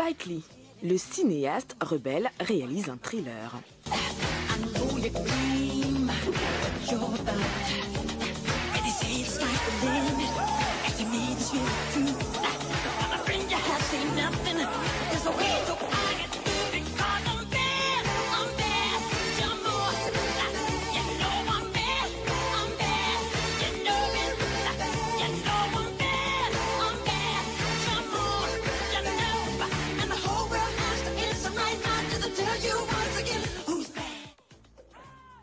Spike Lee, le cinéaste rebelle, réalise un thriller.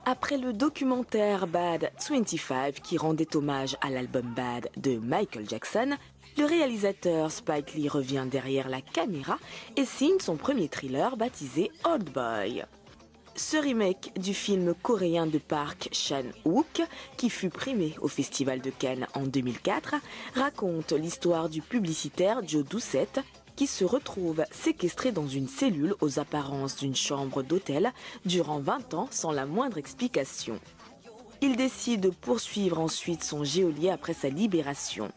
Après le documentaire Bad 25 qui rendait hommage à l'album Bad de Michael Jackson, le réalisateur Spike Lee revient derrière la caméra et signe son premier thriller baptisé Old Boy. Ce remake du film coréen de Park Chan-wook, qui fut primé au Festival de Cannes en 2004, raconte l'histoire du publicitaire Joe Doucette, qui se retrouve séquestré dans une cellule aux apparences d'une chambre d'hôtel durant 20 ans sans la moindre explication. Il décide de poursuivre ensuite son geôlier après sa libération.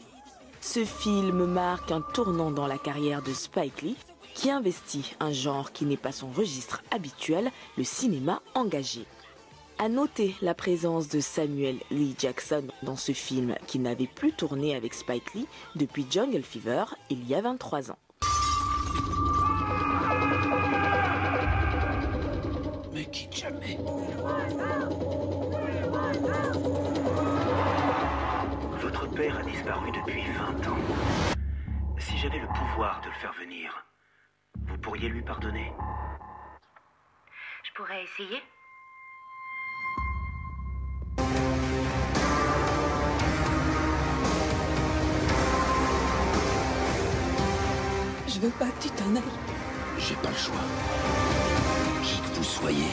Ce film marque un tournant dans la carrière de Spike Lee, qui investit un genre qui n'est pas son registre habituel, le cinéma engagé. À noter la présence de Samuel L. Jackson dans ce film qui n'avait plus tourné avec Spike Lee depuis Jungle Fever il y a 23 ans. Me quitte jamais. Votre père a disparu depuis 20 ans. Si j'avais le pouvoir de le faire venir, vous pourriez lui pardonner? Je pourrais essayer. Je veux pas que tu t'en ailles. J'ai pas le choix. Qui que vous soyez,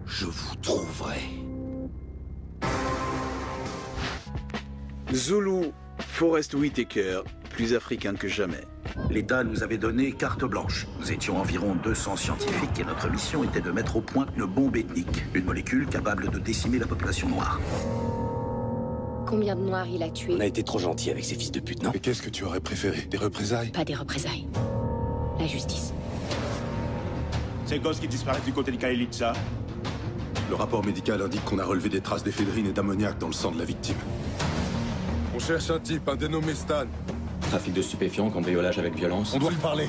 je vous trouverai. Zulu, Forest Whitaker, plus africain que jamais. L'État nous avait donné carte blanche. Nous étions environ 200 scientifiques et notre mission était de mettre au point une bombe ethnique, une molécule capable de décimer la population noire. Combien de noirs il a tué? On a été trop gentils avec ces fils de pute, non? Mais qu'est-ce que tu aurais préféré? Des représailles? Pas des représailles. La justice. Ces gosses qui disparaissent du côté de Kaelitsa. Le rapport médical indique qu'on a relevé des traces d'éphédrine et d'ammoniac dans le sang de la victime. On cherche un type, un dénommé Stan. Trafic de stupéfiants, cambriolage avec violence. On doit lui parler.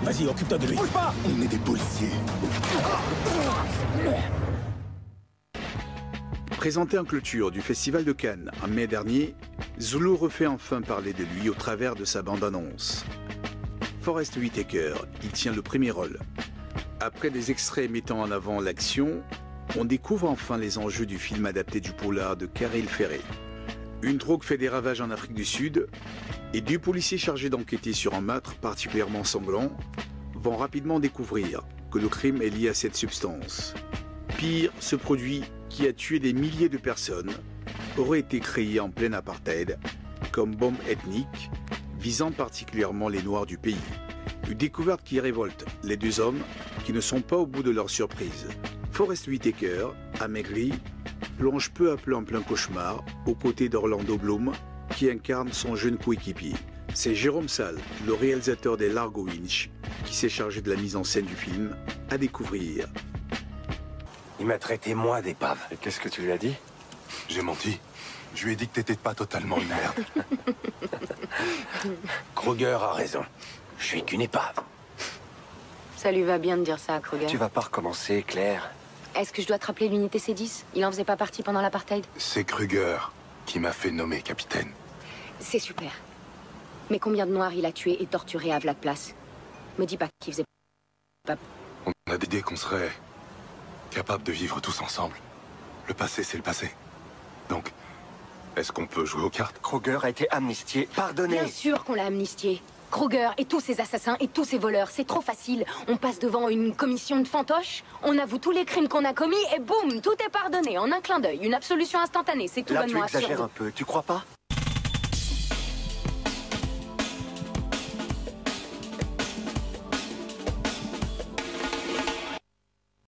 Vas-y, occupe-toi de lui. Bouge pas! On est des policiers. Présenté en clôture du Festival de Cannes en mai dernier, Zulu refait enfin parler de lui au travers de sa bande-annonce. Forest Whitaker y tient le premier rôle. Après des extraits mettant en avant l'action, on découvre enfin les enjeux du film adapté du polar de Caril Ferré. Une drogue fait des ravages en Afrique du Sud et deux policiers chargés d'enquêter sur un meurtre particulièrement sanglant vont rapidement découvrir que le crime est lié à cette substance. Pire, ce produit qui a tué des milliers de personnes aurait été créé en plein apartheid comme bombe ethnique visant particulièrement les Noirs du pays. Une découverte qui révolte les deux hommes qui ne sont pas au bout de leur surprise. Forest Whitaker, amaigri, plonge peu à peu en plein cauchemar aux côtés d'Orlando Bloom qui incarne son jeune coéquipier. C'est Jérôme Salle, le réalisateur des Largo Winch, qui s'est chargé de la mise en scène du film, à découvrir. Il m'a traité moi d'épave. Et qu'est-ce que tu lui as dit? J'ai menti. Je lui ai dit que t'étais pas totalement une merde. Kruger a raison. Je suis qu'une épave. Ça lui va bien de dire ça à Kruger. Tu vas pas recommencer, Claire. Est-ce que je dois te rappeler l'unité C10? Il en faisait pas partie pendant l'apartheid? C'est Kruger qui m'a fait nommer capitaine. C'est super. Mais combien de noirs il a tué et torturé à Vlad Place? Me dis pas qu'il faisait pas... On a décidé qu'on serait capable de vivre tous ensemble. Le passé, c'est le passé. Donc, est-ce qu'on peut jouer aux cartes? Kruger a été amnistié, pardonné. Bien sûr qu'on l'a amnistié. Kruger et tous ses assassins et tous ses voleurs, c'est trop facile. On passe devant une commission de fantoches, on avoue tous les crimes qu'on a commis et boum, tout est pardonné en un clin d'œil. Une absolution instantanée, c'est tout Là, tu bonnement exagères absurde. un peu, tu crois pas?